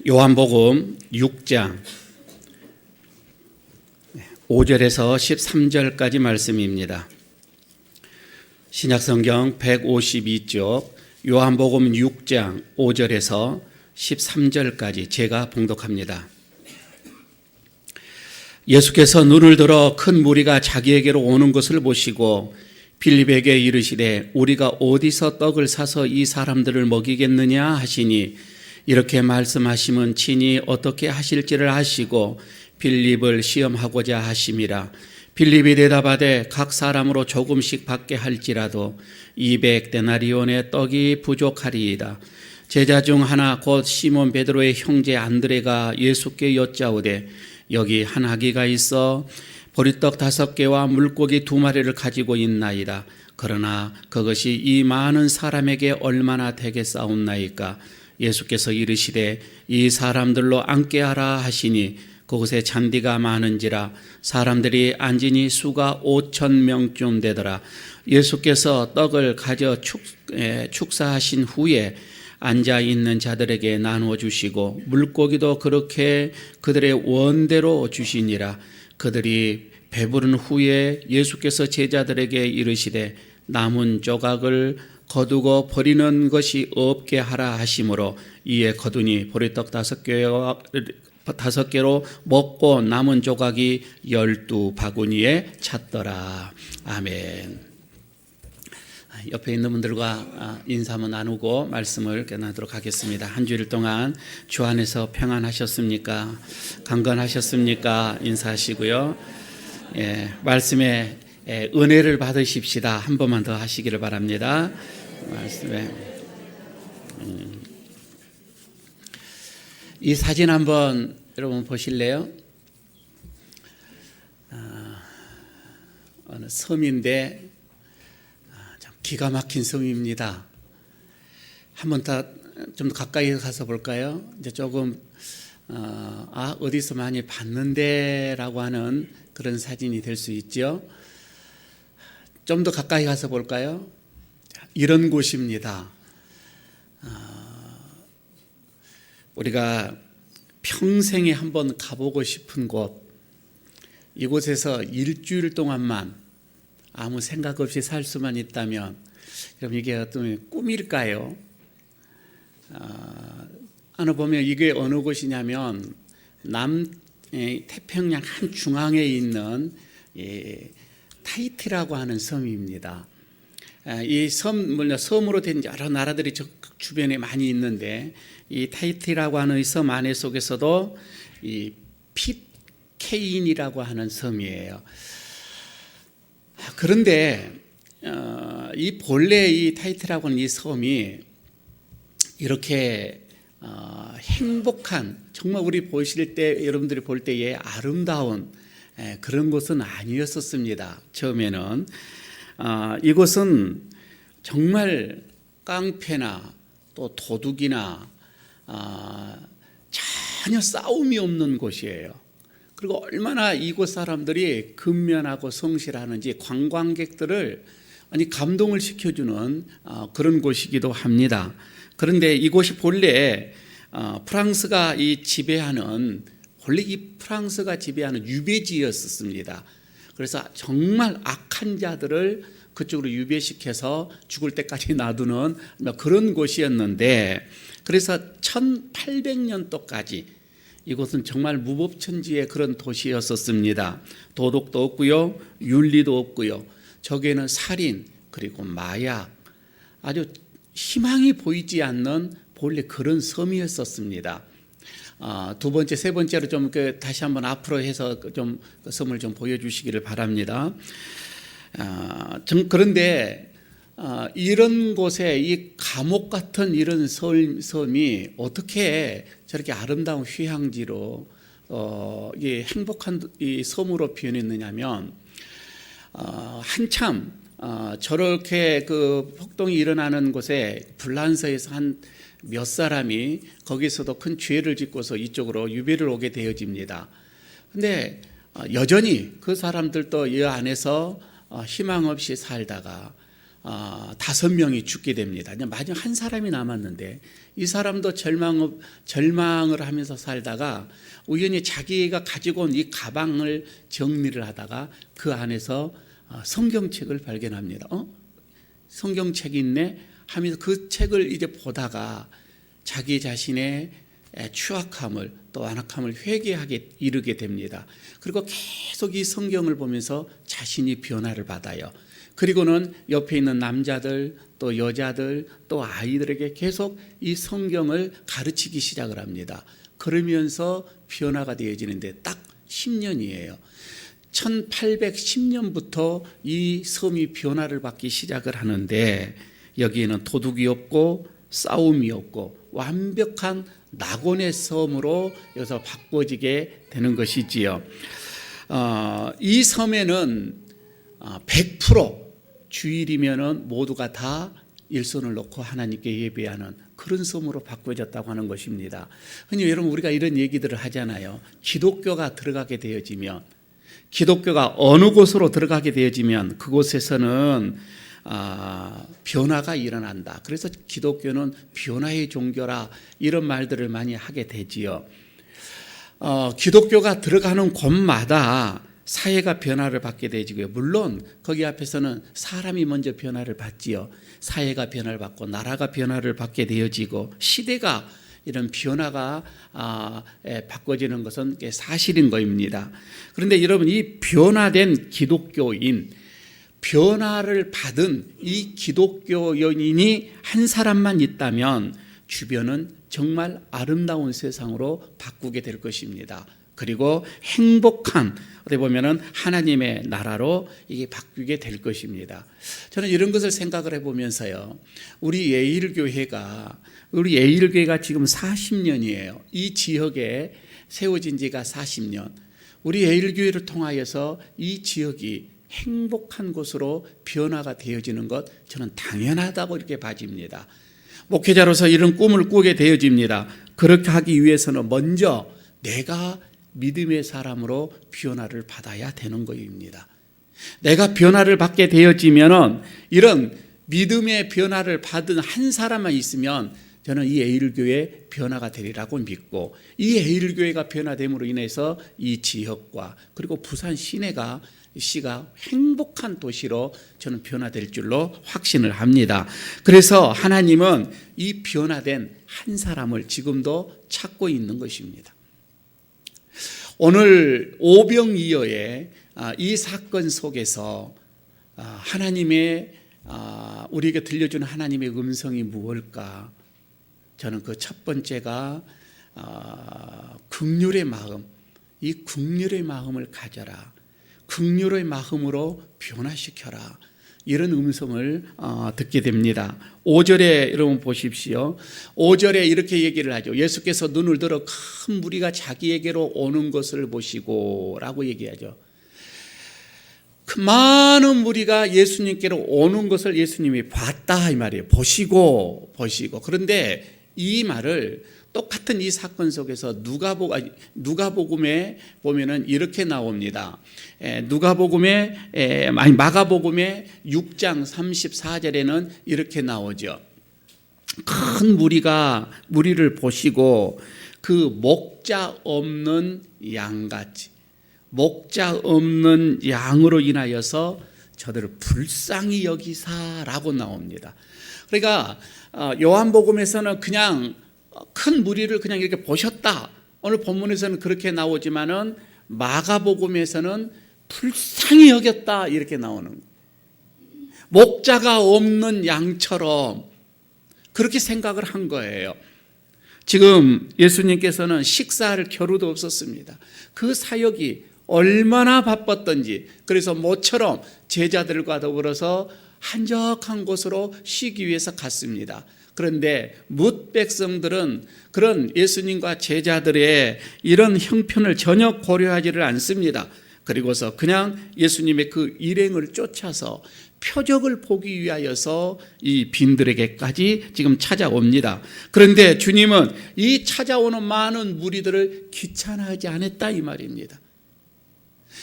요한복음 6장 5절에서 13절까지 말씀입니다. 신약성경 152쪽 요한복음 6장 5절에서 13절까지 제가 봉독합니다. 예수께서 눈을 들어 큰 무리가 자기에게로 오는 것을 보시고 빌립에게 이르시되 우리가 어디서 떡을 사서 이 사람들을 먹이겠느냐 하시니 이렇게 말씀하시면 친히 어떻게 하실지를 아시고 빌립을 시험하고자 하심이라. 빌립이 대답하되 각 사람으로 조금씩 받게 할지라도 200데나리온의 떡이 부족하리이다. 제자 중 하나 곧 시몬 베드로의 형제 안드레가 예수께 여짜오되 여기 한 아기가 있어 보리떡 5개와 물고기 2마리를 가지고 있나이다. 그러나 그것이 이 많은 사람에게 얼마나 되겠사옵나이까. 예수께서 이르시되 이 사람들로 앉게 하라 하시니 그곳에 잔디가 많은지라 사람들이 앉으니 수가 5,000명쯤 되더라. 예수께서 떡을 가져 축사하신 후에 앉아있는 자들에게 나누어 주시고 물고기도 그렇게 그들의 원대로 주시니라. 그들이 배부른 후에 예수께서 제자들에게 이르시되 남은 조각을 거두고 버리는 것이 없게 하라 하심으로 이에 거두니 보리떡 5개로 먹고 남은 조각이 12바구니에 찼더라. 아멘. 옆에 있는 분들과 인사 한번 나누고 말씀을 나누도록 하겠습니다. 한 주일 동안 주 안에서 평안하셨습니까? 강건하셨습니까? 인사하시고요. 말씀에 은혜를 받으십시다. 한 번만 더 하시기를 바랍니다. 말씀에 이 사진 한번 여러분 보실래요? 어느 섬인데 참 기가 막힌 섬입니다. 한번 좀 더 가까이 가서 볼까요? 이제 조금 어디서 많이 봤는데라고 하는 그런 사진이 될 수 있죠. 좀 더 가까이 가서 볼까요? 이런 곳입니다. 우리가 평생에 한번 가보고 싶은 곳, 이곳에서 일주일 동안만 아무 생각 없이 살 수만 있다면, 여러분 이게 어떤 꿈일까요? 어느 보면 이게 어느 곳이냐면 태평양 한 중앙에 있는 타히티라고 하는 섬입니다. 이 섬으로 된 여러 나라들이 주변에 많이 있는데 이 타히티라고 하는 섬 안에 속에서도 이 핏케인이라고 하는 섬이에요. 그런데 이 본래 이 타히티라고 하는 이 섬이 이렇게 행복한, 정말 우리 보실 때 여러분들이 볼 때에 아름다운 그런 곳은 아니었었습니다. 처음에는 이곳은 정말 깡패나 또 도둑이나 전혀 싸움이 없는 곳이에요. 그리고 얼마나 이곳 사람들이 근면하고 성실하는지 관광객들을 감동을 시켜주는 그런 곳이기도 합니다. 그런데 이곳이 본래 프랑스가 원래 이 프랑스가 지배하는 유배지였었습니다. 그래서 정말 악한 자들을 그쪽으로 유배시켜서 죽을 때까지 놔두는 그런 곳이었는데, 그래서 1800년도까지 이곳은 정말 무법천지의 그런 도시였었습니다. 도덕도 없고요, 윤리도 없고요, 저기에는 살인 그리고 마약, 아주 희망이 보이지 않는 본래 그런 섬이었었습니다. 두 번째, 세 번째로 좀 다시 한번 앞으로 해서 좀 섬을 좀 보여주시기를 바랍니다. 그런데 이런 곳에 이 감옥 같은 이런 섬이 어떻게 저렇게 아름다운 휴양지로 이 행복한 이 섬으로 표현했느냐면, 한참 저렇게 그 폭동이 일어나는 곳에 불란서에서 한 몇 사람이 거기서도 큰 죄를 짓고서 이쪽으로 유배를 오게 되어집니다. 근데 여전히 그 사람들도 이 안에서 희망 없이 살다가 5명이 죽게 됩니다. 마지막 한 사람이 남았는데 이 사람도 절망을 하면서 살다가 우연히 자기가 가지고 온 이 가방을 정리를 하다가 그 안에서 성경책을 발견합니다. 성경책이 있네 하면서 그 책을 이제 보다가 자기 자신의 추악함을 또 완악함을 회개하게 이르게 됩니다. 그리고 계속 이 성경을 보면서 자신이 변화를 받아요. 그리고는 옆에 있는 남자들 또 여자들 또 아이들에게 계속 이 성경을 가르치기 시작을 합니다. 그러면서 변화가 되어지는데 딱 10년이에요. 1810년부터 이 섬이 변화를 받기 시작을 하는데 여기에는 도둑이 없고 싸움이 없고 완벽한 낙원의 섬으로 여기서 바꿔지게 되는 것이지요. 이 섬에는 100% 주일이면은 모두가 다 일손을 놓고 하나님께 예배하는 그런 섬으로 바꿔졌다고 하는 것입니다. 흔히 여러분 우리가 이런 얘기들을 하잖아요. 기독교가 들어가게 되어지면, 기독교가 어느 곳으로 들어가게 되어지면 그곳에서는 변화가 일어난다. 그래서 기독교는 변화의 종교라 이런 말들을 많이 하게 되지요. 기독교가 들어가는 곳마다 사회가 변화를 받게 되지고요. 물론 거기 앞에서는 사람이 먼저 변화를 받지요. 사회가 변화를 받고 나라가 변화를 받게 되어지고 시대가 이런 변화가 바꿔지는 것은 사실인 것입니다. 그런데 여러분 이 변화된 기독교인, 변화를 받은 이 기독교인이 한 사람만 있다면 주변은 정말 아름다운 세상으로 바꾸게 될 것입니다. 그리고 행복한 어떻게 보면은 하나님의 나라로 이게 바뀌게 될 것입니다. 저는 이런 것을 생각을 해보면서요, 우리 예일교회가 지금 40년이에요. 이 지역에 세워진 지가 40년. 우리 예일교회를 통하여서 이 지역이 행복한 곳으로 변화가 되어지는 것 저는 당연하다고 이렇게 봐집니다. 목회자로서 이런 꿈을 꾸게 되어집니다. 그렇게 하기 위해서는 먼저 내가 믿음의 사람으로 변화를 받아야 되는 것입니다. 내가 변화를 받게 되어지면은 이런 믿음의 변화를 받은 한 사람만 있으면 저는 이 에일교회 변화가 되리라고 믿고, 이 에일교회가 변화됨으로 인해서 이 지역과 그리고 부산 시가 행복한 도시로 저는 변화될 줄로 확신을 합니다. 그래서 하나님은 이 변화된 한 사람을 지금도 찾고 있는 것입니다. 오늘 오병이어의 이 사건 속에서 하나님의 우리에게 들려주는 하나님의 음성이 무엇일까? 저는 그 첫 번째가 긍휼의 마음, 이 긍휼의 마음을 가져라, 긍휼의 마음으로 변화시켜라, 이런 음성을 듣게 됩니다. 5절에 여러분 보십시오. 5절에 이렇게 얘기를 하죠. 예수께서 눈을 들어 큰 무리가 자기에게로 오는 것을 보시고 라고 얘기하죠. 그 많은 무리가 예수님께로 오는 것을 예수님이 봤다 이 말이에요. 보시고. 그런데 이 말을 똑같은 이 사건 속에서 누가복음에 보면은 이렇게 나옵니다. 마가복음의 6장 34절에는 이렇게 나오죠. 큰 무리를 보시고 그 목자 없는 양같이, 목자 없는 양으로 인하여서 저들을 불쌍히 여기사라고 나옵니다. 그러니까 요한복음에서는 그냥 큰 무리를 그냥 이렇게 보셨다, 오늘 본문에서는 그렇게 나오지만은 마가복음에서는 불쌍히 여겼다 이렇게 나오는 거예요. 목자가 없는 양처럼 그렇게 생각을 한 거예요. 지금 예수님께서는 식사할 겨루도 없었습니다. 그 사역이 얼마나 바빴던지, 그래서 모처럼 제자들과 더불어서 한적한 곳으로 쉬기 위해서 갔습니다. 그런데 뭇 백성들은 그런 예수님과 제자들의 이런 형편을 전혀 고려하지를 않습니다. 그리고서 그냥 예수님의 그 일행을 쫓아서 표적을 보기 위하여서 이 빈들에게까지 지금 찾아옵니다. 그런데 주님은 이 찾아오는 많은 무리들을 귀찮아하지 않았다 이 말입니다.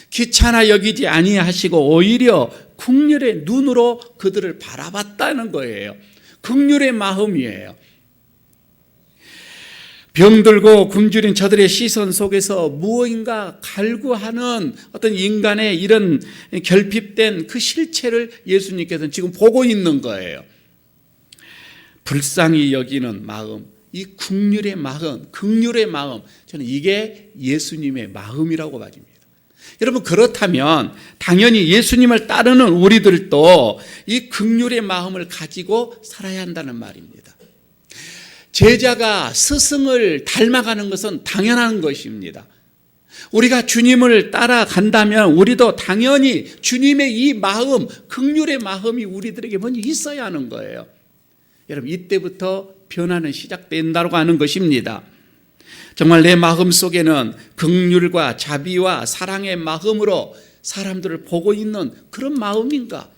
귀찮아 여기지 아니하시고 오히려 긍휼의 눈으로 그들을 바라봤다는 거예요. 긍휼의 마음이에요. 병들고 굶주린 저들의 시선 속에서 무엇인가 갈구하는 어떤 인간의 이런 결핍된 그 실체를 예수님께서는 지금 보고 있는 거예요. 불쌍히 여기는 마음, 이 긍휼의 마음, 긍휼의 마음, 저는 이게 예수님의 마음이라고 말입니다. 여러분, 그렇다면 당연히 예수님을 따르는 우리들도 이 긍휼의 마음을 가지고 살아야 한다는 말입니다. 제자가 스승을 닮아가는 것은 당연한 것입니다. 우리가 주님을 따라간다면 우리도 당연히 주님의 이 마음, 긍휼의 마음이 우리들에게 먼저 있어야 하는 거예요. 여러분, 이때부터 변화는 시작된다고 하는 것입니다. 정말 내 마음 속에는 긍휼과 자비와 사랑의 마음으로 사람들을 보고 있는 그런 마음인가?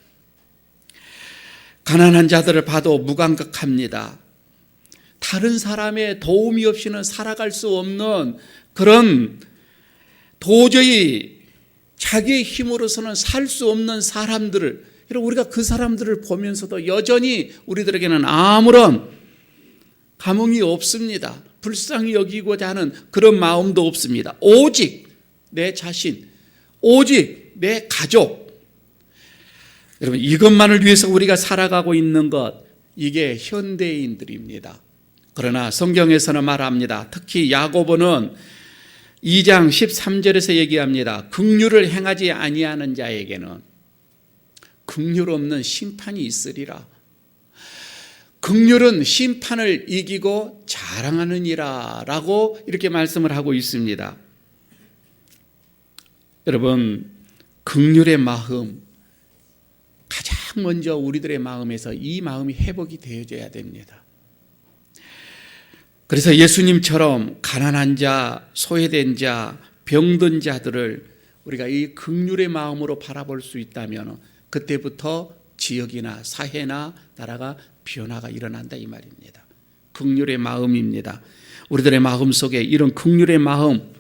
가난한 자들을 봐도 무감각합니다. 다른 사람의 도움이 없이는 살아갈 수 없는 그런 도저히 자기의 힘으로서는 살 수 없는 사람들을, 여러분, 우리가 그 사람들을 보면서도 여전히 우리들에게는 아무런 감흥이 없습니다. 불쌍히 여기고자 하는 그런 마음도 없습니다. 오직 내 자신, 오직 내 가족, 여러분, 이것만을 위해서 우리가 살아가고 있는 것, 이게 현대인들입니다. 그러나 성경에서는 말합니다. 특히 야고보는 2장 13절에서 얘기합니다. 긍휼을 행하지 아니하는 자에게는 긍휼 없는 심판이 있으리라. 긍휼은 심판을 이기고 자랑하느니라 라고 이렇게 말씀을 하고 있습니다. 여러분, 긍휼의 마음, 가장 먼저 우리들의 마음에서 이 마음이 회복이 되어져야 됩니다. 그래서 예수님처럼 가난한 자, 소외된 자, 병든 자들을 우리가 이 긍휼의 마음으로 바라볼 수 있다면 그때부터 지역이나 사회나 나라가 변화가 일어난다 이 말입니다. 긍휼의 마음입니다. 우리들의 마음 속에 이런 긍휼의 마음,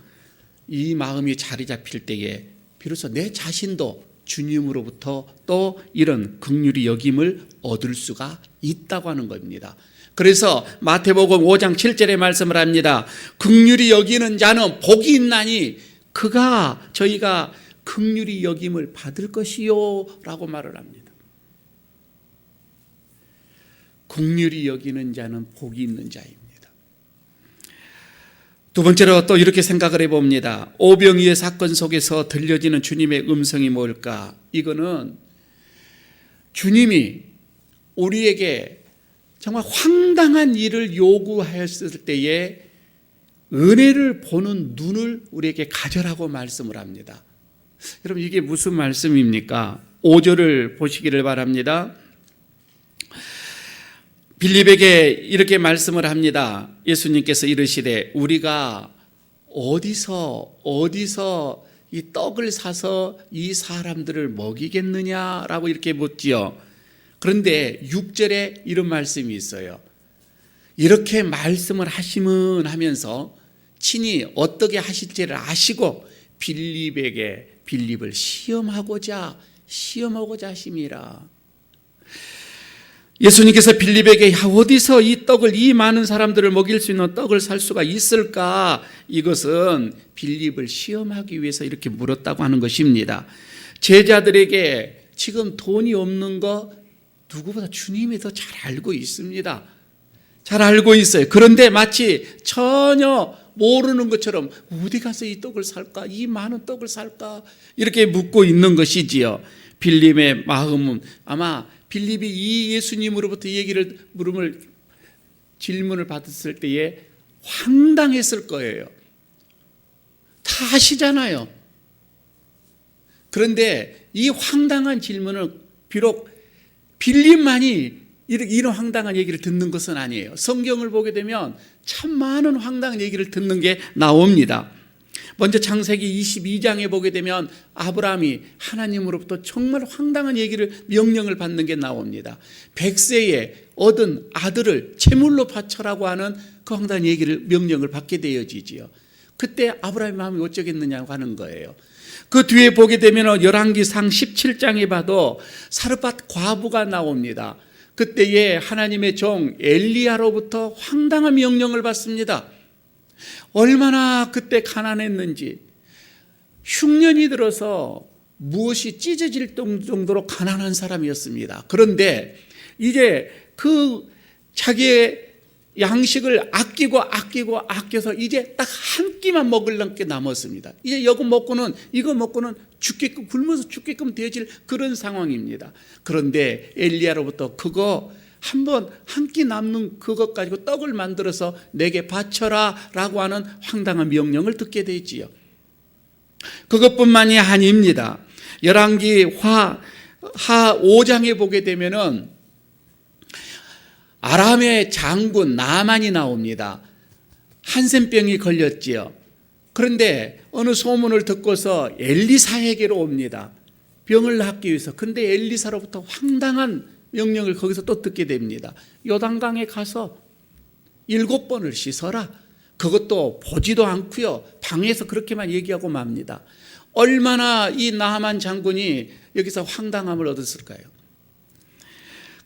이 마음이 자리 잡힐 때에 비로소 내 자신도 주님으로부터 또 이런 긍휼히 여김을 얻을 수가 있다고 하는 겁니다. 그래서 마태복음 5장 7절에 말씀을 합니다. 긍휼히 여기는 자는 복이 있나니 그가 저희가 긍휼히 여김을 받을 것이요 라고 말을 합니다. 긍휼히 여기는 자는 복이 있는 자입니다. 두 번째로 또 이렇게 생각을 해봅니다. 오병이의 사건 속에서 들려지는 주님의 음성이 뭘까? 이거는 주님이 우리에게 정말 황당한 일을 요구하였을 때에 은혜를 보는 눈을 우리에게 가져라고 말씀을 합니다. 여러분, 이게 무슨 말씀입니까? 5절을 보시기를 바랍니다. 빌립에게 이렇게 말씀을 합니다. 예수님께서 이르시되 우리가 어디서 이 떡을 사서 이 사람들을 먹이겠느냐라고 이렇게 묻지요. 그런데 6절에 이런 말씀이 있어요. 이렇게 말씀을 하시면 하면서 친히 어떻게 하실지를 아시고 빌립을 시험하고자 하심이라. 예수님께서 빌립에게 어디서 이 떡을, 이 많은 사람들을 먹일 수 있는 떡을 살 수가 있을까? 이것은 빌립을 시험하기 위해서 이렇게 물었다고 하는 것입니다. 제자들에게 지금 돈이 없는 거 누구보다 주님이 더 잘 알고 있습니다. 잘 알고 있어요. 그런데 마치 전혀 모르는 것처럼 어디 가서 이 떡을 살까? 이 많은 떡을 살까? 이렇게 묻고 있는 것이지요. 빌립의 마음은 아마 빌립이 이 예수님으로부터 얘기를 질문을 받았을 때에 황당했을 거예요. 다 아시잖아요. 그런데 이 황당한 질문을 비록 빌립만이 이런 황당한 얘기를 듣는 것은 아니에요. 성경을 보게 되면 참 많은 황당한 얘기를 듣는 게 나옵니다. 먼저 창세기 22장에 보게 되면 아브라함이 하나님으로부터 정말 황당한 명령을 받는 게 나옵니다. 100세에 얻은 아들을 제물로 바쳐라고 하는 그 황당한 명령을 받게 되어지지요. 그때 아브라함의 마음이 어쩌겠느냐고 하는 거예요. 그 뒤에 보게 되면 열왕기상 17장에 봐도 사르밧 과부가 나옵니다. 그때에 하나님의 종 엘리야로부터 황당한 명령을 받습니다. 얼마나 그때 가난했는지, 흉년이 들어서 무엇이 찢어질 정도로 가난한 사람이었습니다. 그런데 이제 그 자기의 양식을 아껴서 이제 딱 한 끼만 먹을 게 남았습니다. 이제 이거 먹고는 죽게끔, 굶어서 죽게끔 되어질 그런 상황입니다. 그런데 엘리야로부터 그거 한 끼 남는 그것 가지고 떡을 만들어서 내게 바쳐라 라고 하는 황당한 명령을 듣게 되지요. 그것뿐만이 아닙니다. 열왕기 하 5장에 보게 되면은 아람의 장군 나만이 나옵니다. 한센병이 걸렸지요. 그런데 어느 소문을 듣고서 엘리사에게로 옵니다. 병을 낫기 위해서. 근데 엘리사로부터 황당한 명령을 거기서 또 듣게 됩니다. 요단강에 가서 7번을 씻어라. 그것도 보지도 않고요. 방에서 그렇게만 얘기하고 맙니다. 얼마나 이 나만 장군이 여기서 황당함을 얻었을까요?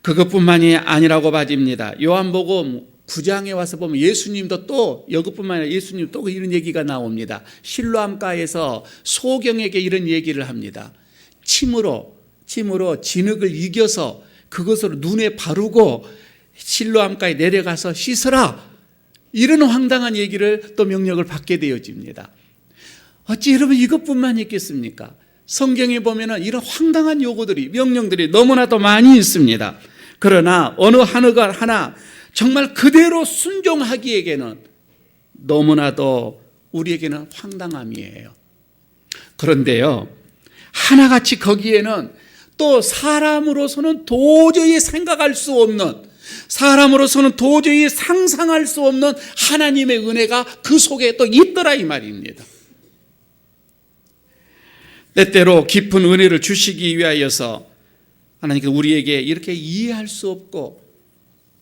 그것뿐만이 아니라고 봐집니다. 요한복음 9장에 와서 보면 예수님도 또 이것뿐만 아니라 예수님 또 이런 얘기가 나옵니다. 실로암가에서 소경에게 이런 얘기를 합니다. 침으로 진흙을 이겨서 그것으로 눈에 바르고 실로암가에 내려가서 씻으라. 이런 황당한 얘기를 또 명령을 받게 되어집니다. 어찌 여러분 이것뿐만 있겠습니까? 성경에 보면은 이런 황당한 요구들이, 명령들이 너무나도 많이 있습니다. 그러나 어느 하나 정말 그대로 순종하기에는 너무나도 우리에게는 황당함이에요. 그런데요, 하나같이 거기에는 또 사람으로서는 도저히 생각할 수 없는, 사람으로서는 도저히 상상할 수 없는 하나님의 은혜가 그 속에 또 있더라 이 말입니다. 때때로 깊은 은혜를 주시기 위하여서 하나님께서 우리에게 이렇게 이해할 수 없고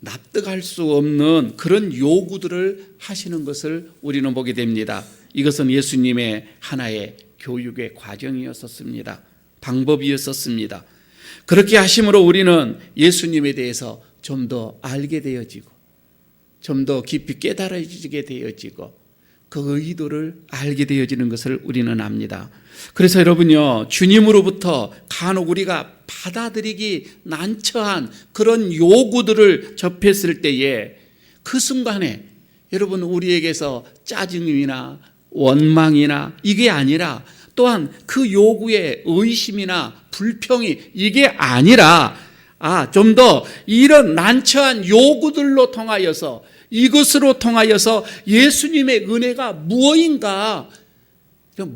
납득할 수 없는 그런 요구들을 하시는 것을 우리는 보게 됩니다. 이것은 예수님의 하나의 교육의 과정이었었습니다. 방법이었었습니다. 그렇게 하심으로 우리는 예수님에 대해서 좀 더 알게 되어지고 좀 더 깊이 깨달아지게 되어지고 그 의도를 알게 되어지는 것을 우리는 압니다. 그래서 여러분요, 주님으로부터 간혹 우리가 받아들이기 난처한 그런 요구들을 접했을 때에 그 순간에 여러분 우리에게서 짜증이나 원망이나 이게 아니라 또한 그 요구의 의심이나 불평이 이게 아니라 좀 더 이런 난처한 요구들로 통하여서 이것으로 통하여서 예수님의 은혜가 무엇인가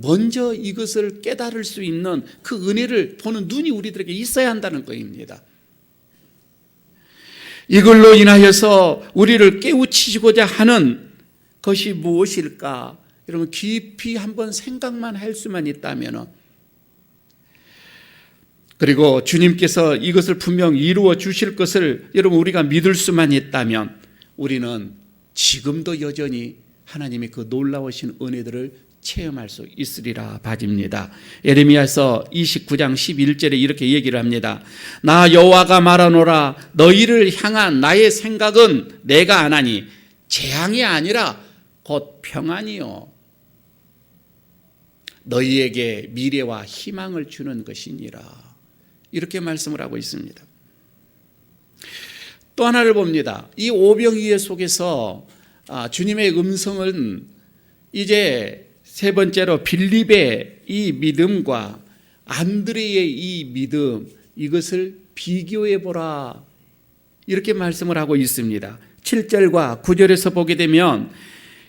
먼저 이것을 깨달을 수 있는 그 은혜를 보는 눈이 우리들에게 있어야 한다는 것입니다. 이걸로 인하여서 우리를 깨우치시고자 하는 것이 무엇일까? 여러분 깊이 한번 생각만 할 수만 있다면, 그리고 주님께서 이것을 분명 이루어 주실 것을 여러분 우리가 믿을 수만 있다면 우리는 지금도 여전히 하나님의 그 놀라우신 은혜들을 체험할 수 있으리라 봐집니다. 예레미야서 29장 11절에 이렇게 얘기를 합니다. 나 여호와가 말하노라 너희를 향한 나의 생각은 내가 안 하니 재앙이 아니라 곧 평안이요 너희에게 미래와 희망을 주는 것이니라. 이렇게 말씀을 하고 있습니다. 또 하나를 봅니다. 이 오병이어 속에서 주님의 음성은 이제 세 번째로 빌립의 이 믿음과 안드레의 이 믿음, 이것을 비교해 보라 이렇게 말씀을 하고 있습니다. 7절과 9절에서 보게 되면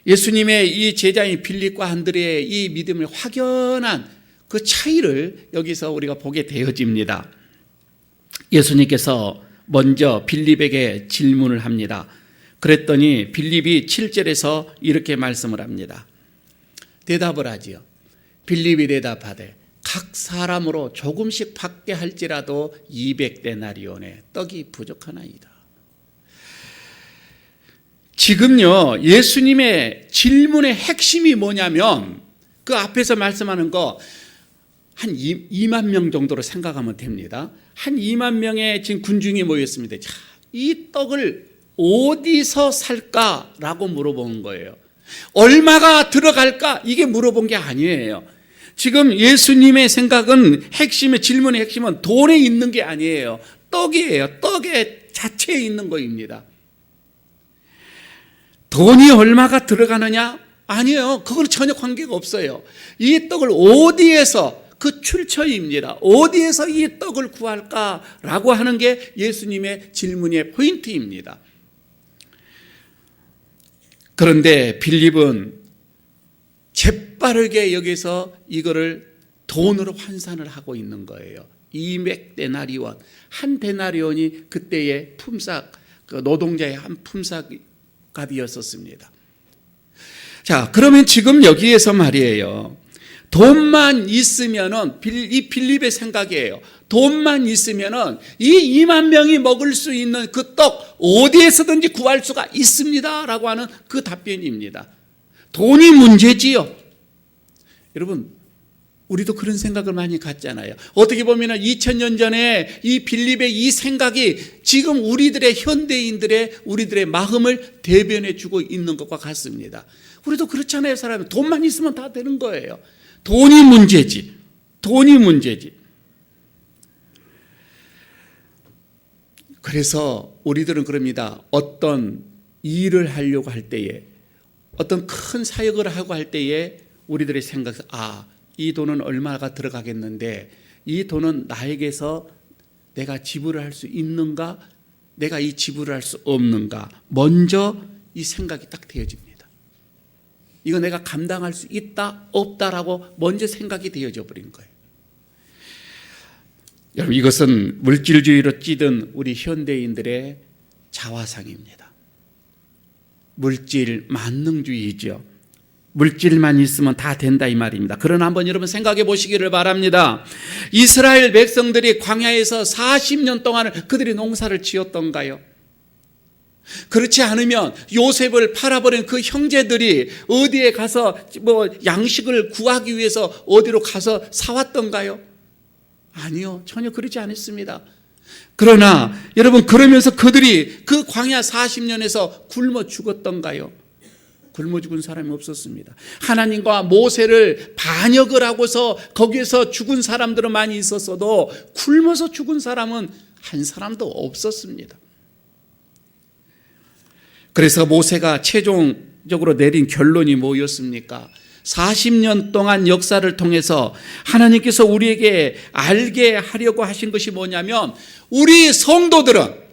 예수님의 이 제자인 빌립과 안드레의 이 믿음의 확연한 그 차이를 여기서 우리가 보게 되어집니다. 예수님께서 먼저 빌립에게 질문을 합니다. 그랬더니 빌립이 7절에서 이렇게 말씀을 합니다. 대답을 하지요. 빌립이 대답하되 각 사람으로 조금씩 받게 할지라도 200데나리온의 떡이 부족하나이다. 지금요, 예수님의 질문의 핵심이 뭐냐면 그 앞에서 말씀하는 거 한 2만 명 정도로 생각하면 됩니다. 한 2만 명의 지금 군중이 모였습니다. 자, 이 떡을 어디서 살까라고 물어보는 거예요. 얼마가 들어갈까? 이게 물어본 게 아니에요. 지금 예수님의 생각은 질문의 핵심은 돈에 있는 게 아니에요. 떡이에요. 떡의 자체에 있는 거입니다. 돈이 얼마가 들어가느냐? 아니에요. 그건 전혀 관계가 없어요. 이 떡을 어디에서, 그 출처입니다. 어디에서 이 떡을 구할까라고 하는 게 예수님의 질문의 포인트입니다. 그런데 빌립은 재빠르게 여기서 이거를 돈으로 환산을 하고 있는 거예요. 200데나리온, 한 데나리온이 그때의 품삯, 그 노동자의 한 품삯값이었었습니다. 자, 그러면 지금 여기에서 말이에요. 돈만 있으면은, 이 빌립의 생각이에요. 돈만 있으면은 이 2만 명이 먹을 수 있는 그 떡 어디에서든지 구할 수가 있습니다 라고 하는 그 답변입니다. 돈이 문제지요. 여러분, 우리도 그런 생각을 많이 갖잖아요. 어떻게 보면 2000년 전에 이 빌립의 이 생각이 지금 우리들의 현대인들의 우리들의 마음을 대변해 주고 있는 것과 같습니다. 우리도 그렇잖아요. 사람이 돈만 있으면 다 되는 거예요. 돈이 문제지. 돈이 문제지. 그래서 우리들은 그럽니다. 어떤 일을 하려고 할 때에, 어떤 큰 사역을 하고 할 때에 우리들의 생각은, 이 돈은 얼마가 들어가겠는데 이 돈은 나에게서 내가 지불을 할 수 있는가, 내가 이 지불을 할 수 없는가, 먼저 이 생각이 딱 되어집니다. 이거 내가 감당할 수 있다 없다라고 먼저 생각이 되어져 버린 거예요. 여러분, 이것은 물질주의로 찌든 우리 현대인들의 자화상입니다. 물질 만능주의죠. 물질만 있으면 다 된다 이 말입니다. 그러나 한번 여러분 생각해 보시기를 바랍니다. 이스라엘 백성들이 광야에서 40년 동안 그들이 농사를 지었던가요? 그렇지 않으면 요셉을 팔아버린 그 형제들이 어디에 가서 양식을 구하기 위해서 어디로 가서 사왔던가요? 아니요, 전혀 그러지 않았습니다. 그러나 여러분, 그러면서 그들이 그 광야 40년에서 굶어 죽었던가요? 굶어 죽은 사람이 없었습니다. 하나님과 모세를 반역을 하고서 거기에서 죽은 사람들은 많이 있었어도 굶어서 죽은 사람은 한 사람도 없었습니다. 그래서 모세가 최종적으로 내린 결론이 뭐였습니까? 40년 동안 역사를 통해서 하나님께서 우리에게 알게 하려고 하신 것이 뭐냐면, 우리 성도들은,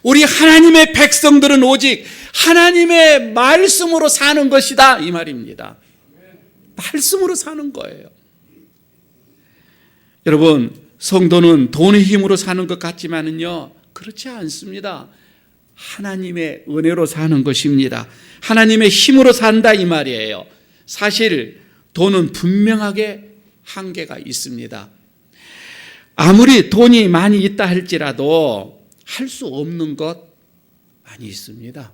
우리 하나님의 백성들은 오직 하나님의 말씀으로 사는 것이다 이 말입니다. 말씀으로 사는 거예요. 여러분, 성도는 돈의 힘으로 사는 것 같지만은요, 그렇지 않습니다. 하나님의 은혜로 사는 것입니다. 하나님의 힘으로 산다 이 말이에요. 사실 돈은 분명하게 한계가 있습니다. 아무리 돈이 많이 있다 할지라도 할 수 없는 것 많이 있습니다.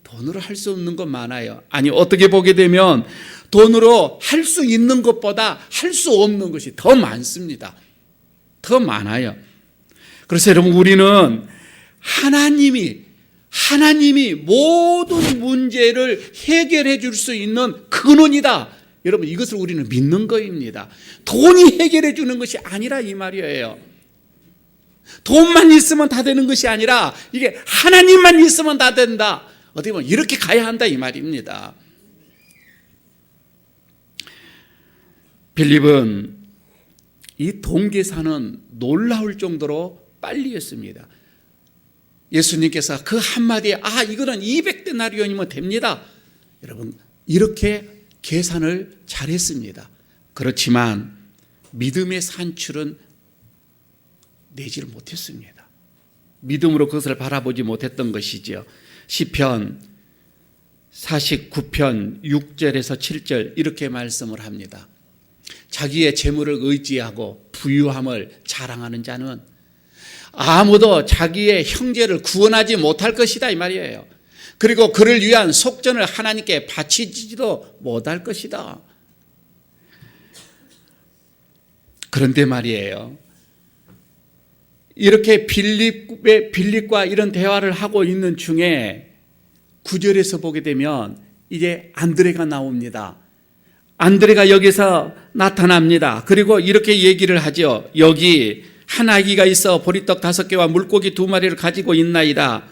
돈으로 할 수 없는 것 많아요. 아니, 어떻게 보게 되면 돈으로 할 수 있는 것보다 할 수 없는 것이 더 많습니다. 더 많아요. 그래서 여러분, 우리는 하나님이 모든 문제를 해결해 줄 수 있는 근원이다. 여러분, 이것을 우리는 믿는 거입니다. 돈이 해결해 주는 것이 아니라 이 말이에요. 돈만 있으면 다 되는 것이 아니라 이게 하나님만 있으면 다 된다. 어떻게 보면 이렇게 가야 한다 이 말입니다. 빌립은 이 돈 계산은 놀라울 정도로 빨리 했습니다. 예수님께서 그 한마디에 이거는 200데나리온이면 됩니다. 여러분, 이렇게 계산을 잘했습니다. 그렇지만 믿음의 산출은 내지를 못했습니다. 믿음으로 그것을 바라보지 못했던 것이죠. 시편 49편 6절에서 7절 이렇게 말씀을 합니다. 자기의 재물을 의지하고 부유함을 자랑하는 자는 아무도 자기의 형제를 구원하지 못할 것이다 이 말이에요. 그리고 그를 위한 속전을 하나님께 바치지도 못할 것이다. 그런데 말이에요, 이렇게 빌립과 이런 대화를 하고 있는 중에 9절에서 보게 되면 이제 안드레가 나옵니다. 안드레가 여기서 나타납니다. 그리고 이렇게 얘기를 하죠. 여기 한 아기가 있어 보리떡 5개와 물고기 2마리를 가지고 있나이다.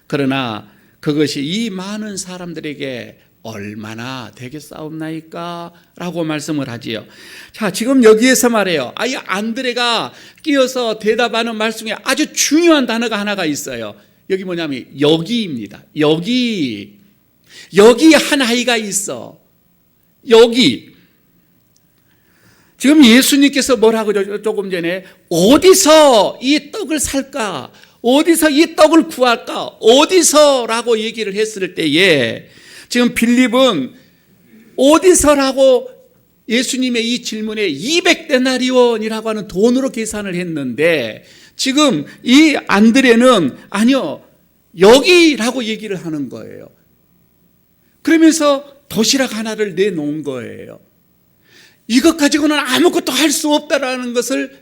그러나 그것이 이 많은 사람들에게 얼마나 되겠사옵나이까? 라고 말씀을 하지요. 자, 지금 여기에서 말해요. 이 안드레가 끼어서 대답하는 말씀 중에 아주 중요한 단어가 하나가 있어요. 여기 뭐냐면 여기입니다. 여기 한 아이가 있어. 여기. 지금 예수님께서 뭐라고 조금 전에 어디서 이 떡을 살까? 어디서 이 떡을 구할까? 어디서라고 얘기를 했을 때에 지금 빌립은 어디서라고 예수님의 이 질문에 200데나리온이라고 하는 돈으로 계산을 했는데 지금 이 안드레는 아니요, 여기라고 얘기를 하는 거예요. 그러면서 도시락 하나를 내놓은 거예요. 이것 가지고는 아무것도 할 수 없다라는 것을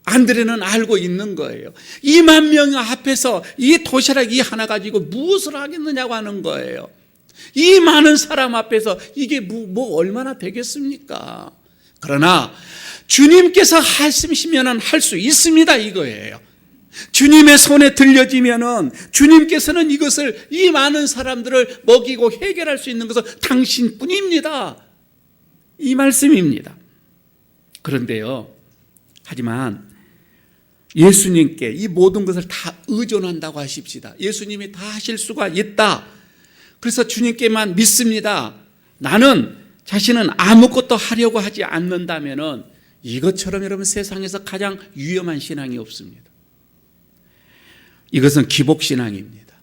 안드레는 알고 있는 거예요. 2만 명 앞에서 이 도시락 이 하나 가지고 무엇을 하겠느냐고 하는 거예요. 이 많은 사람 앞에서 이게 뭐 얼마나 되겠습니까? 그러나 주님께서 하시면 할 수 있습니다, 이거예요. 주님의 손에 들려지면은 주님께서는 이것을, 이 많은 사람들을 먹이고 해결할 수 있는 것은 당신뿐입니다. 이 말씀입니다. 그런데요, 하지만 예수님께 이 모든 것을 다 의존한다고 하십시다. 예수님이 다 하실 수가 있다. 그래서 주님께만 믿습니다. 나는 자신은 아무것도 하려고 하지 않는다면은 이것처럼 여러분 세상에서 가장 위험한 신앙이 없습니다. 이것은 기복신앙입니다.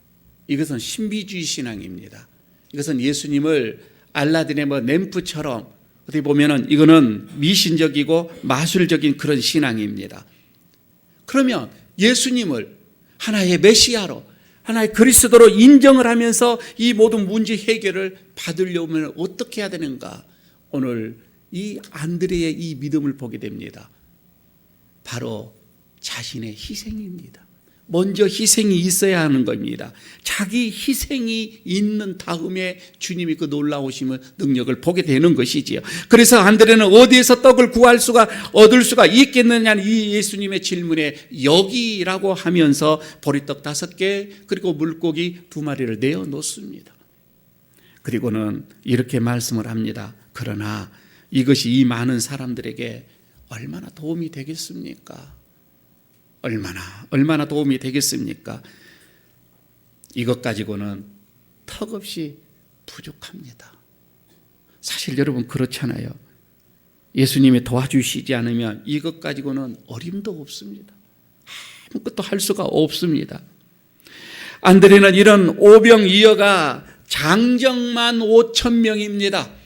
이것은 신비주의 신앙입니다. 이것은 예수님을 알라딘의 램프처럼 어떻게 보면은 이거는 미신적이고 마술적인 그런 신앙입니다. 그러면 예수님을 하나의 메시아로, 하나의 그리스도로 인정을 하면서 이 모든 문제 해결을 받으려면 어떻게 해야 되는가? 오늘 이 안드레의 이 믿음을 보게 됩니다. 바로 자신의 희생입니다. 먼저 희생이 있어야 하는 겁니다. 자기 희생이 있는 다음에 주님이 그 놀라우신 능력을 보게 되는 것이지요. 그래서 안드레는 어디에서 떡을 얻을 수가 있겠느냐는 이 예수님의 질문에 여기라고 하면서 보리떡 5개 그리고 물고기 2마리를 내어 놓습니다. 그리고는 이렇게 말씀을 합니다. 그러나 이것이 이 많은 사람들에게 얼마나 도움이 되겠습니까? 얼마나 도움이 되겠습니까? 이것 가지고는 턱없이 부족합니다. 사실 여러분 그렇잖아요. 예수님이 도와주시지 않으면 이것 가지고는 어림도 없습니다. 아무것도 할 수가 없습니다. 안드레는 이런 오병이어가 장정만 5,000명입니다.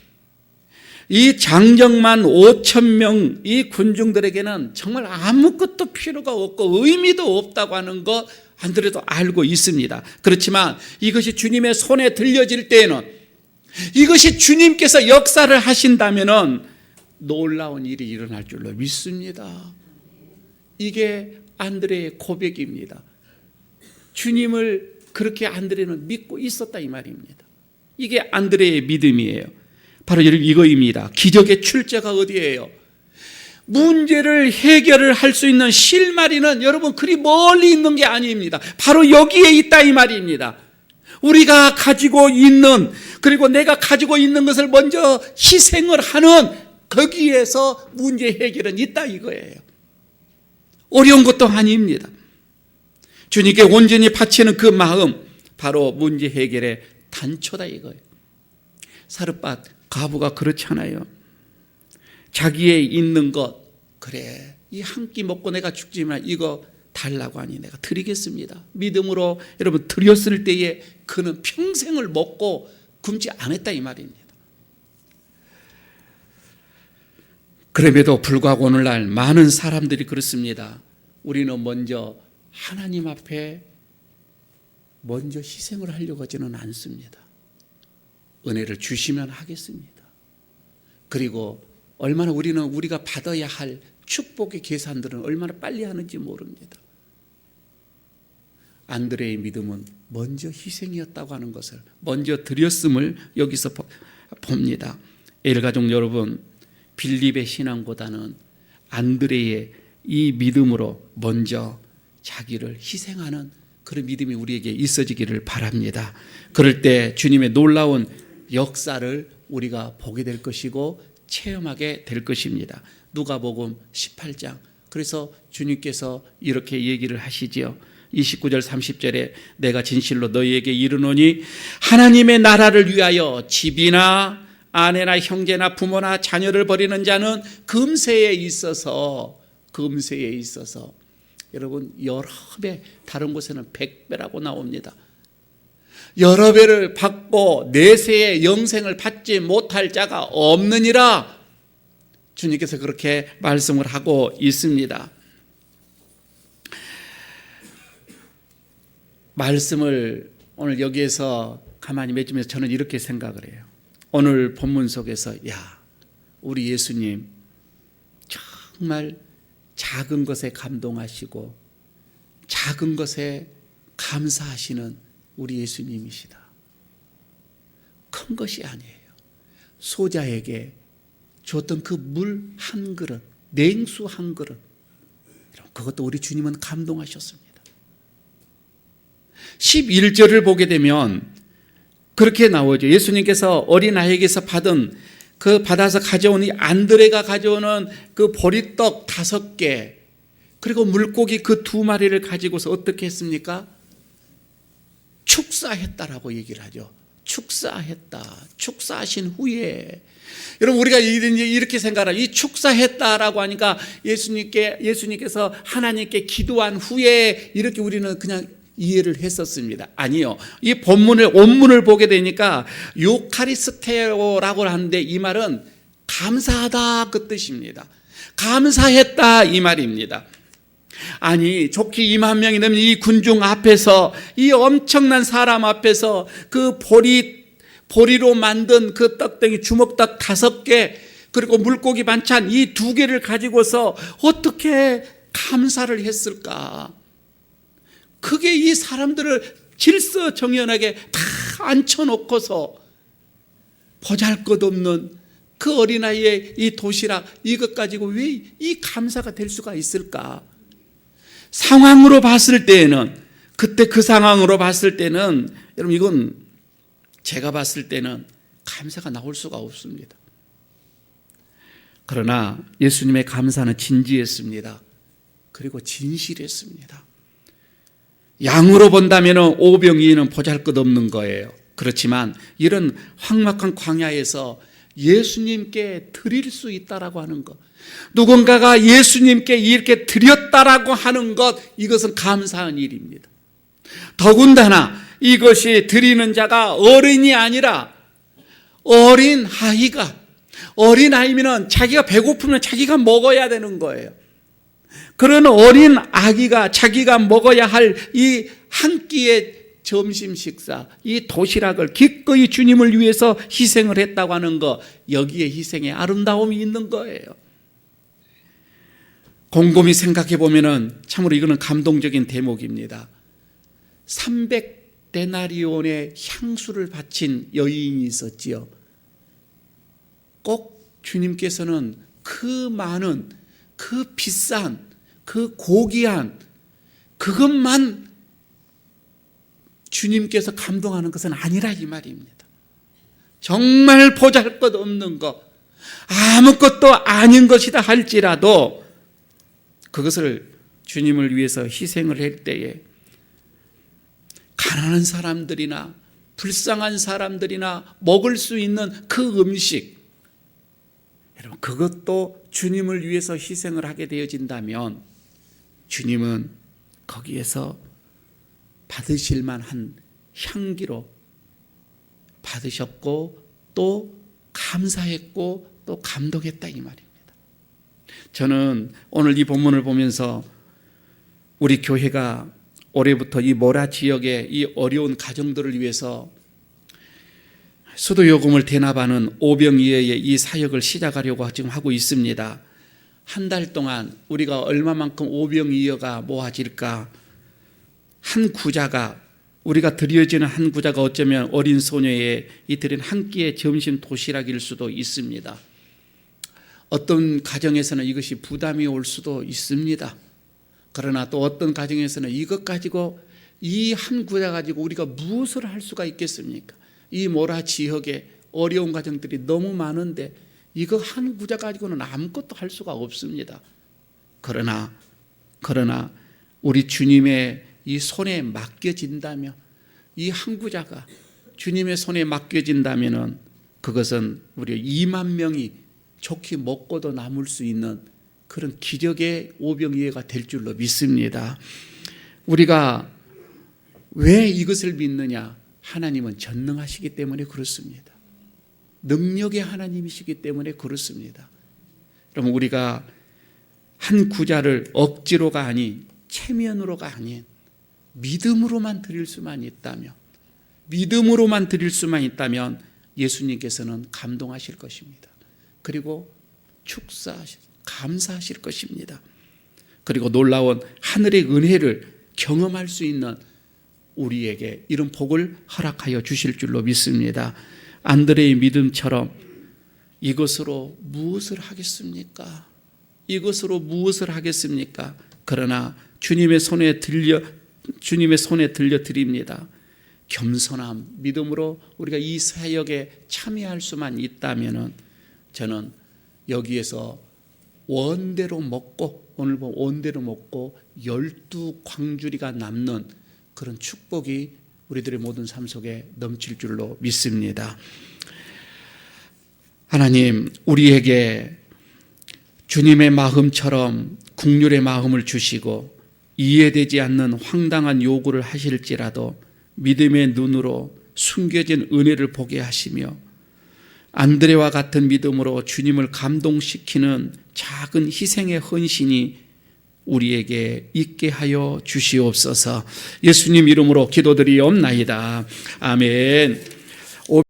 이 장정만 5,000명 이 군중들에게는 정말 아무것도 필요가 없고 의미도 없다고 하는 것 안드레도 알고 있습니다. 그렇지만 이것이 주님의 손에 들려질 때에는, 이것이 주님께서 역사를 하신다면은 놀라운 일이 일어날 줄로 믿습니다. 이게 안드레의 고백입니다. 주님을 그렇게 안드레는 믿고 있었다 이 말입니다. 이게 안드레의 믿음이에요. 바로 이거입니다. 기적의 출처가 어디예요? 문제를 해결을 할 수 있는 실마리는 여러분 그리 멀리 있는 게 아닙니다. 바로 여기에 있다 이 말입니다. 우리가 가지고 있는, 그리고 내가 가지고 있는 것을 먼저 희생을 하는 거기에서 문제 해결은 있다 이거예요. 어려운 것도 아닙니다. 주님께 온전히 바치는 그 마음, 바로 문제 해결의 단초다 이거예요. 사르밧 과부가 그렇잖아요. 자기의 있는 것, 그래 이 한 끼 먹고 내가 죽지만 이거 달라고 하니 내가 드리겠습니다. 믿음으로 여러분 드렸을 때에 그는 평생을 먹고 굶지 않았다 이 말입니다. 그럼에도 불구하고 오늘날 많은 사람들이 그렇습니다. 우리는 먼저 하나님 앞에 먼저 희생을 하려고 하지는 않습니다. 은혜를 주시면 하겠습니다. 그리고 얼마나 우리가 받아야 할 축복의 계산들은 얼마나 빨리 하는지 모릅니다. 안드레의 믿음은 먼저 희생이었다고 하는 것을, 먼저 드렸음을 여기서 봅니다. 엘가족 여러분, 빌립의 신앙보다는 안드레의 이 믿음으로 먼저 자기를 희생하는 그런 믿음이 우리에게 있어지기를 바랍니다. 그럴 때 주님의 놀라운 역사를 우리가 보게 될 것이고 체험하게 될 것입니다. 누가복음 18장. 그래서 주님께서 이렇게 얘기를 하시지요. 29절 30절에 내가 진실로 너희에게 이르노니 하나님의 나라를 위하여 집이나 아내나 형제나 부모나 자녀를 버리는 자는 금세에 있어서 여러분 여러 배, 다른 곳에는 100배라고 나옵니다. 여러 배를 받고 내세의 영생을 받지 못할 자가 없느니라. 주님께서 그렇게 말씀을 하고 있습니다. 말씀을 오늘 여기에서 가만히 맺으면서 저는 이렇게 생각을 해요. 오늘 본문 속에서 우리 예수님 정말 작은 것에 감동하시고 작은 것에 감사하시는 우리 예수님이시다. 큰 것이 아니에요. 소자에게 줬던 그 물 한 그릇, 냉수 한 그릇, 그것도 우리 주님은 감동하셨습니다. 11절을 보게 되면 그렇게 나오죠. 예수님께서 어린아이에게서 받아서 가져온 이 안드레가 가져오는 그 보리떡 5개, 그리고 물고기 그 2마리를 가지고서 어떻게 했습니까? 축사했다라고 얘기를 하죠. 축사하신 후에, 여러분 우리가 이렇게 생각하라. 이 축사했다라고 하니까 예수님께서 하나님께 기도한 후에 이렇게 우리는 그냥 이해를 했었습니다. 아니요. 이 원문을 보게 되니까 요카리스테오라고 하는데 이 말은 감사하다 그 뜻입니다. 감사했다 이 말입니다. 아니 좋게 2만 명이 넘는 이 군중 앞에서, 이 엄청난 사람 앞에서 그 보리로 만든 그 떡덩이 주먹떡 5개, 그리고 물고기 반찬 이 2개를 가지고서 어떻게 감사를 했을까? 그게 이 사람들을 질서정연하게 다 앉혀놓고서 보잘것없는 그 어린아이의 이 도시락 이것 가지고 왜 이 감사가 될 수가 있을까? 상황으로 봤을 때에는, 그때 그 상황으로 봤을 때는 여러분 이건 제가 봤을 때는 감사가 나올 수가 없습니다. 그러나 예수님의 감사는 진지했습니다. 그리고 진실했습니다. 양으로 본다면 5병2는 보잘것없는 거예요. 그렇지만 이런 황막한 광야에서 예수님께 드릴 수 있다라고 하는 것, 누군가가 예수님께 이렇게 드렸다라고 하는 것, 이것은 감사한 일입니다. 더군다나 이것이 드리는 자가 어린이 아니라 어린아이면 자기가 배고프면 자기가 먹어야 되는 거예요. 그런 어린 아기가 자기가 먹어야 할 이 한 끼의 점심 식사, 이 도시락을 기꺼이 주님을 위해서 희생을 했다고 하는 것, 여기에 희생의 아름다움이 있는 거예요. 곰곰이 생각해 보면은 참으로 이거는 감동적인 대목입니다. 300데나리온의 향수를 바친 여인이 있었지요. 꼭 주님께서는 그 많은, 그 비싼, 그 고귀한 그것만 주님께서 감동하는 것은 아니라 이 말입니다. 정말 보잘것없는 것, 아무것도 아닌 것이다 할지라도 그것을 주님을 위해서 희생을 할 때에 가난한 사람들이나 불쌍한 사람들이나 먹을 수 있는 그 음식, 여러분 그것도 주님을 위해서 희생을 하게 되어진다면 주님은 거기에서 받으실 만한 향기로 받으셨고 또 감사했고 또 감동했다 이 말입니다. 저는 오늘 이 본문을 보면서 우리 교회가 올해부터 이 모라 지역의 이 어려운 가정들을 위해서 수도요금을 대납하는 오병이어의 이 사역을 시작하려고 지금 하고 있습니다. 한 달 동안 우리가 얼마만큼 오병이어가 모아질까? 한 구자가, 우리가 드려지는 한 구자가 어쩌면 어린 소녀의 이들은 한 끼의 점심 도시락일 수도 있습니다. 어떤 가정에서는 이것이 부담이 올 수도 있습니다. 그러나 또 어떤 가정에서는 이것 가지고, 이 한 구자 가지고 우리가 무엇을 할 수가 있겠습니까? 이 모라 지역에 어려운 가정들이 너무 많은데 이거 한 구자 가지고는 아무것도 할 수가 없습니다. 그러나 우리 주님의 이 손에 맡겨진다면, 이 한 구자가 주님의 손에 맡겨진다면 그것은 우리 2만 명이 좋게 먹고도 남을 수 있는 그런 기적의 오병이어가 될 줄로 믿습니다. 우리가 왜 이것을 믿느냐? 하나님은 전능하시기 때문에 그렇습니다. 능력의 하나님이시기 때문에 그렇습니다. 그럼 우리가 한 구자를 억지로가 아닌, 체면으로가 아닌 믿음으로만 드릴 수만 있다면, 예수님께서는 감동하실 것입니다. 그리고 감사하실 것입니다. 그리고 놀라운 하늘의 은혜를 경험할 수 있는 우리에게 이런 복을 허락하여 주실 줄로 믿습니다. 안드레의 믿음처럼 이것으로 무엇을 하겠습니까? 그러나 주님의 손에 들려 드립니다. 겸손함, 믿음으로 우리가 이 사역에 참여할 수만 있다면은 저는 여기에서 원대로 먹고, 오늘 보면 원대로 먹고 12광주리가 남는 그런 축복이 우리들의 모든 삶 속에 넘칠 줄로 믿습니다. 하나님, 우리에게 주님의 마음처럼 국률의 마음을 주시고 이해되지 않는 황당한 요구를 하실지라도 믿음의 눈으로 숨겨진 은혜를 보게 하시며 안드레와 같은 믿음으로 주님을 감동시키는 작은 희생의 헌신이 우리에게 있게 하여 주시옵소서. 예수님 이름으로 기도드리옵나이다. 아멘.